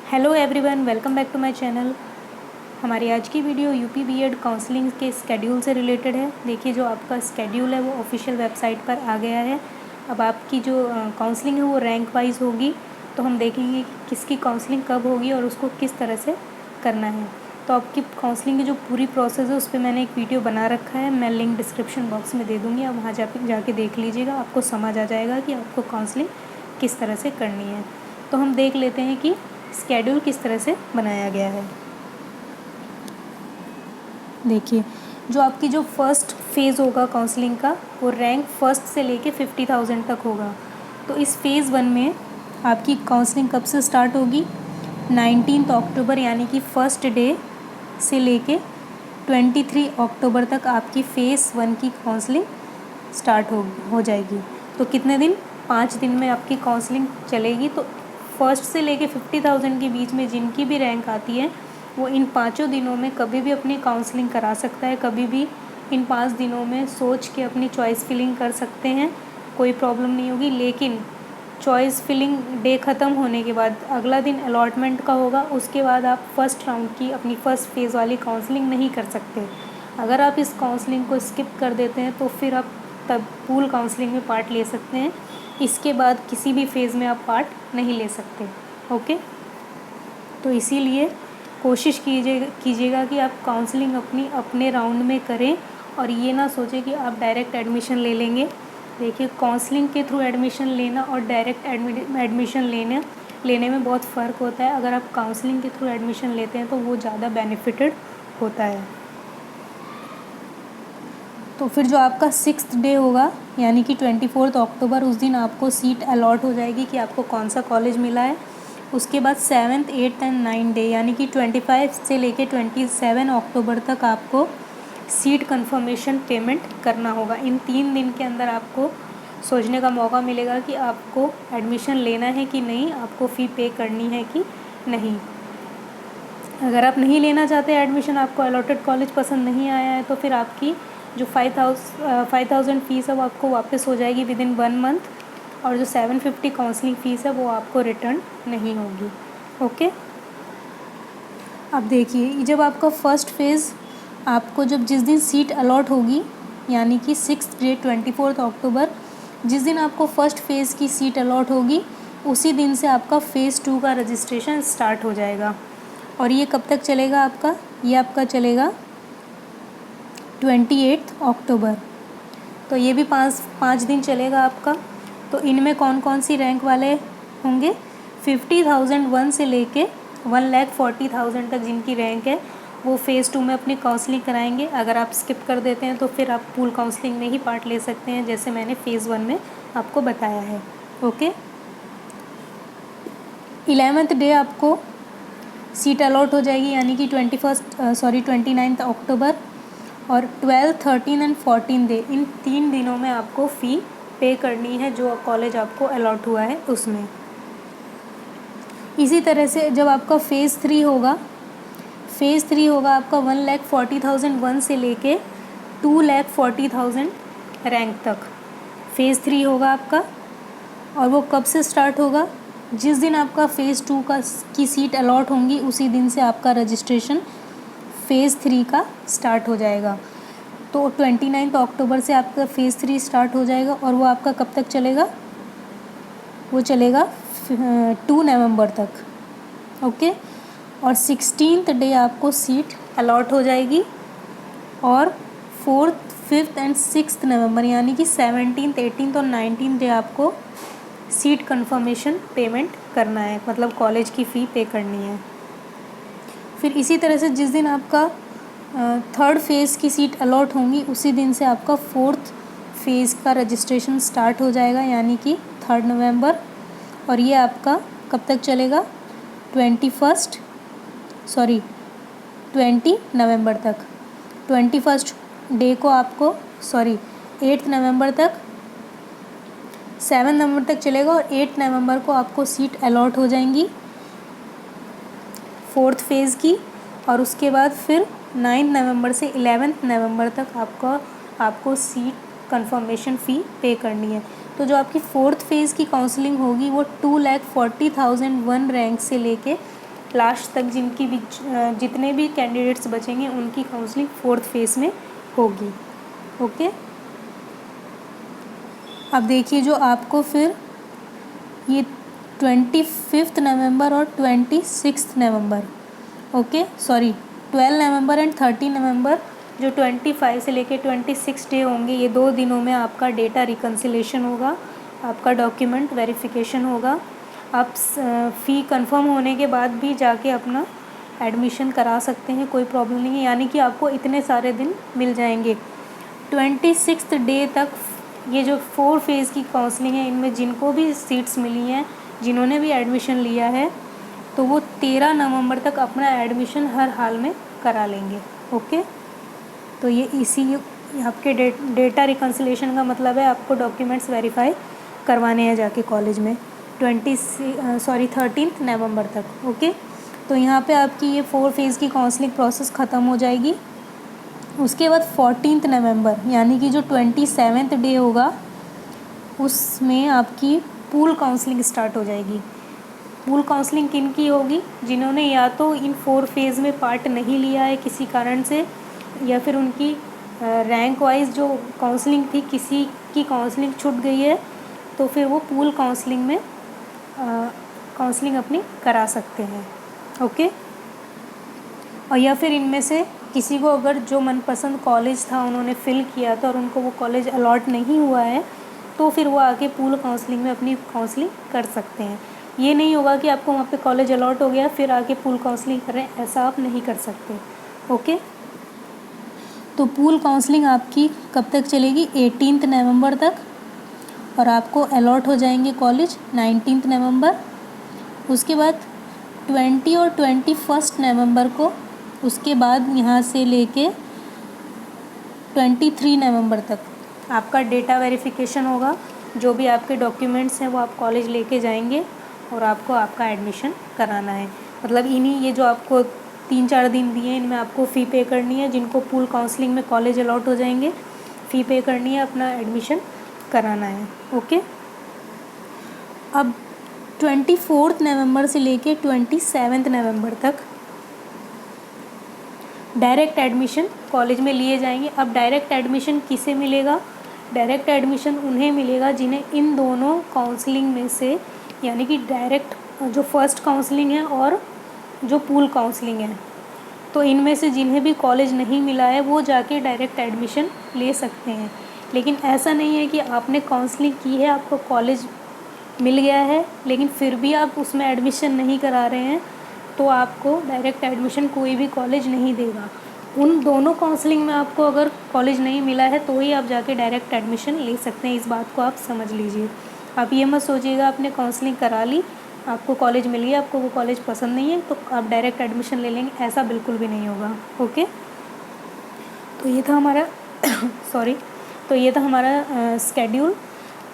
Hello everyone, welcome back to my channel. हमारी आज की वीडियो यूपी बीएड काउंसलिंग के स्केड्यूल से रिलेटेड है। देखिए, जो आपका स्केड्यूल है वो ऑफिशियल वेबसाइट पर आ गया है। अब आपकी जो काउंसलिंग है वो रैंक वाइज होगी, तो हम देखेंगे कि किसकी काउंसलिंग कब होगी और उसको किस तरह से करना है। तो आपकी काउंसलिंग की जो पूरी प्रोसेस है उस पर मैंने एक वीडियो बना रखा है, मैं लिंक डिस्क्रिप्शन बॉक्स में दे दूँगी। आप वहाँ जाके देख लीजिएगा, आपको समझ आ जाएगा कि आपको काउंसलिंग किस तरह से करनी है। तो हम देख लेते हैं कि स्केड्यूल किस तरह से बनाया गया है। देखिए, जो आपकी जो फर्स्ट फेज़ होगा काउंसलिंग का, वो रैंक फर्स्ट से लेके 50,000 तक होगा। तो इस फेज़ 1 में आपकी काउंसलिंग कब से स्टार्ट होगी? 19 अक्टूबर यानी कि फर्स्ट डे से लेके 23 अक्टूबर तक आपकी फेज़ 1 की काउंसलिंग स्टार्ट हो जाएगी। तो कितने दिन? 5 दिन में आपकी काउंसलिंग चलेगी। तो फर्स्ट से लेके 50,000 के बीच में जिनकी भी रैंक आती है वो इन 5 दिनों में कभी भी अपनी काउंसलिंग करा सकता है। कभी भी इन 5 दिनों में सोच के अपनी चॉइस फिलिंग कर सकते हैं, कोई प्रॉब्लम नहीं होगी। लेकिन चॉइस फिलिंग डे ख़त्म होने के बाद अगला दिन अलॉटमेंट का होगा, उसके बाद आप फर्स्ट राउंड की अपनी फ़र्स्ट फेज़ वाली काउंसलिंग नहीं कर सकते। अगर आप इस काउंसलिंग को स्किप कर देते हैं तो फिर आप तब पूल काउंसलिंग में पार्ट ले सकते हैं। इसके बाद किसी भी फेज़ में आप पार्ट नहीं ले सकते। ओके, तो इसीलिए कोशिश कीजिएगा कि आप काउंसलिंग अपने राउंड में करें और ये ना सोचें कि आप डायरेक्ट एडमिशन ले लेंगे। देखिए, काउंसलिंग के थ्रू एडमिशन लेना और डायरेक्ट एडमिशन लेने में बहुत फ़र्क होता है। अगर आप काउंसलिंग के थ्रू एडमिशन लेते हैं तो वो ज़्यादा बेनिफिटेड होता है। तो फिर जो आपका 6th डे होगा यानी कि 24 अक्टूबर, उस दिन आपको सीट अलॉट हो जाएगी कि आपको कौन सा कॉलेज मिला है। उसके बाद 7th, 8th and 9th day यानी कि 25 से लेके 27 अक्टूबर तक आपको सीट कंफर्मेशन पेमेंट करना होगा। इन 3 दिन के अंदर आपको सोचने का मौका मिलेगा कि आपको एडमिशन लेना है कि नहीं, आपको फ़ी पे करनी है कि नहीं। अगर आप नहीं लेना चाहते एडमिशन, आपको अलॉटेड कॉलेज पसंद नहीं आया है, तो फिर आपकी जो 5,000 फ़ीस है वो आपको वापस हो जाएगी विदिन 1 मंथ, और जो 750 काउंसलिंग फ़ीस है वो आपको रिटर्न नहीं होगी। ओके, अब देखिए, जब आपका फ़र्स्ट फेज़ आपको जिस दिन सीट अलॉट होगी यानी कि 6th डे 24 अक्टूबर, जिस दिन आपको फ़र्स्ट फेज़ की सीट अलॉट होगी उसी दिन से आपका फ़ेज़ 2 का रजिस्ट्रेशन स्टार्ट हो जाएगा। और ये कब तक चलेगा आपका? ये आपका चलेगा 28 अक्टूबर। तो ये भी पाँच दिन चलेगा आपका। तो इनमें कौन कौन सी रैंक वाले होंगे? 50,001 से लेके 1,40,000 तक जिनकी रैंक है वो फ़ेज़ 2 में अपनी काउंसलिंग कराएंगे। अगर आप स्किप कर देते हैं तो फिर आप पूल काउंसलिंग में ही पार्ट ले सकते हैं, जैसे मैंने फ़ेज़ 1 में आपको बताया है। ओके, 11th डे आपको सीट अलॉट हो जाएगी यानी कि 29 अक्टूबर। और 12, 13 एंड 14 डे, इन 3 दिनों में आपको फ़ी पे करनी है जो कॉलेज आपको अलॉट हुआ है उसमें। इसी तरह से जब आपका फ़ेज़ 3 होगा आपका 1,40,001 से लेके 2,40,000 रैंक तक फ़ेज़ 3 होगा आपका। और वो कब से स्टार्ट होगा? जिस दिन आपका फ़ेज़ 2 की सीट अलॉट होंगी उसी दिन से आपका रजिस्ट्रेशन फ़ेज़ 3 का स्टार्ट हो जाएगा। तो 29 अक्टूबर से आपका फ़ेज़ 3 स्टार्ट हो जाएगा और वो आपका कब तक चलेगा? वो चलेगा 2 नवंबर तक। ओके, और 16th डे आपको सीट अलॉट हो जाएगी और 4th, 5th एंड 6th नवंबर यानी कि 17th, 18th और 19th डे आपको सीट कंफर्मेशन पेमेंट करना है, मतलब कॉलेज की फ़ी पे करनी है। फिर इसी तरह से जिस दिन आपका 3rd फेज़ की सीट अलॉट होंगी उसी दिन से आपका 4th फेज़ का रजिस्ट्रेशन स्टार्ट हो जाएगा यानी कि 3 नवंबर। और ये आपका कब तक चलेगा? 20 नवंबर तक। 21st डे को आपको 8 नवंबर तक, 7 नवंबर तक चलेगा और 8 नवंबर को आपको सीट अलॉट हो जाएंगी 4th फेज़ की। और उसके बाद फिर 9 नवंबर से 11 नवंबर तक आपको सीट कंफर्मेशन फ़ी पे करनी है। तो जो आपकी 4th फेज़ की काउंसलिंग होगी वो 2,40,001 रैंक से लेके लास्ट तक जिनकी भी जितने भी कैंडिडेट्स बचेंगे उनकी काउंसलिंग 4th फेज़ में होगी। ओके, अब देखिए जो आपको फिर ये 25 नवंबर और 26 नवंबर, ओके सॉरी 12 नवंबर एंड 13 नवंबर, जो 25 से लेके 26 डे होंगे, ये 2 दिनों में आपका डेटा रिकन्सिलेशन होगा, आपका डॉक्यूमेंट वेरिफिकेशन होगा। आप फ़ी कंफर्म होने के बाद भी जाके अपना एडमिशन करा सकते हैं, कोई प्रॉब्लम नहीं है। यानी कि आपको इतने सारे दिन मिल जाएंगे। 26 डे तक ये जो 4 फेज़ की काउंसलिंग है, इनमें जिनको भी सीट्स मिली हैं, जिन्होंने भी एडमिशन लिया है, तो वो 13 नवंबर तक अपना एडमिशन हर हाल में करा लेंगे। ओके, तो ये इसी आपके डेटा रिकन्सिलेशन का मतलब है आपको डॉक्यूमेंट्स वेरीफाई करवाने हैं जाके कॉलेज में 13 नवंबर तक। ओके, तो यहाँ पे आपकी ये 4 फेज़ की काउंसलिंग प्रोसेस ख़त्म हो जाएगी। उसके बाद 14 नवंबर यानी कि जो 27 डे होगा, उसमें आपकी पूल काउंसलिंग स्टार्ट हो जाएगी। पूल काउंसलिंग किन की होगी? जिन्होंने या तो इन 4 फेज़ में पार्ट नहीं लिया है किसी कारण से, या फिर उनकी रैंक वाइज जो काउंसलिंग थी, किसी की काउंसलिंग छूट गई है, तो फिर वो पूल काउंसलिंग में काउंसलिंग अपनी करा सकते हैं। ओके, और या फिर इनमें से किसी को अगर जो मनपसंद कॉलेज था उन्होंने फ़िल किया था और उनको वो कॉलेज अलॉट नहीं हुआ है, तो फिर वो आके पूल काउंसलिंग में अपनी काउंसलिंग कर सकते हैं। ये नहीं होगा कि आपको वहाँ पे कॉलेज अलॉट हो गया फिर आके पूल काउंसलिंग करें, ऐसा आप नहीं कर सकते। ओके, तो पूल काउंसलिंग आपकी कब तक चलेगी? 18 नवंबर तक, और आपको अलॉट हो जाएंगे कॉलेज 19 नवंबर। उसके बाद 20 और 21 नवंबर को, उसके बाद यहाँ से लेके 23 नवंबर तक आपका डेटा वेरिफिकेशन होगा। जो भी आपके डॉक्यूमेंट्स हैं वो आप कॉलेज लेके जाएंगे और आपको आपका एडमिशन कराना है। मतलब इन्हीं ये जो आपको 3-4 दिन दिए हैं, इनमें आपको फ़ी पे करनी है। जिनको पूल काउंसलिंग में कॉलेज अलॉट हो जाएंगे, फ़ी पे करनी है, अपना एडमिशन कराना है। ओके, अब 24 नवंबर से लेके 27 नवंबर तक डायरेक्ट एडमिशन कॉलेज में लिए जाएंगे। अब डायरेक्ट एडमिशन किसे मिलेगा? डायरेक्ट एडमिशन उन्हें मिलेगा जिन्हें इन दोनों काउंसलिंग में से, यानी कि डायरेक्ट जो फर्स्ट काउंसलिंग है और जो पूल काउंसलिंग है, तो इनमें से जिन्हें भी कॉलेज नहीं मिला है वो जाके डायरेक्ट एडमिशन ले सकते हैं। लेकिन ऐसा नहीं है कि आपने काउंसलिंग की है, आपको कॉलेज मिल गया है, लेकिन फिर भी आप उसमें एडमिशन नहीं करा रहे हैं, तो आपको डायरेक्ट एडमिशन कोई भी कॉलेज नहीं देगा। उन दोनों काउंसलिंग में आपको अगर कॉलेज नहीं मिला है तो ही आप जाके डायरेक्ट एडमिशन ले सकते हैं। इस बात को आप समझ लीजिए। आप ये मत सोचिएगा आपने काउंसलिंग करा ली, आपको कॉलेज मिल गया, आपको वो कॉलेज पसंद नहीं है तो आप डायरेक्ट एडमिशन ले लेंगे, ऐसा बिल्कुल भी नहीं होगा। ओके, तो ये था हमारा तो ये था हमारा स्केड्यूल।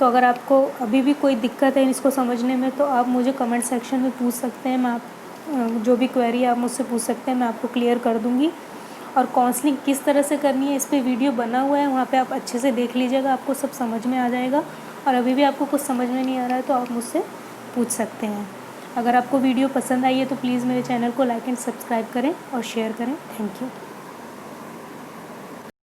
तो अगर आपको अभी भी कोई दिक्कत है इसको समझने में, तो आप मुझे कमेंट सेक्शन में पूछ सकते हैं। मैं जो भी क्वेरी आप मुझसे पूछ सकते हैं, मैं आपको क्लियर कर दूँगी। और काउंसलिंग किस तरह से करनी है, इस पर वीडियो बना हुआ है, वहाँ पे आप अच्छे से देख लीजिएगा, आपको सब समझ में आ जाएगा। और अभी भी आपको कुछ समझ में नहीं आ रहा है तो आप मुझसे पूछ सकते हैं। अगर आपको वीडियो पसंद आई है तो प्लीज़ मेरे चैनल को लाइक एंड सब्सक्राइब करें और शेयर करें। Thank you.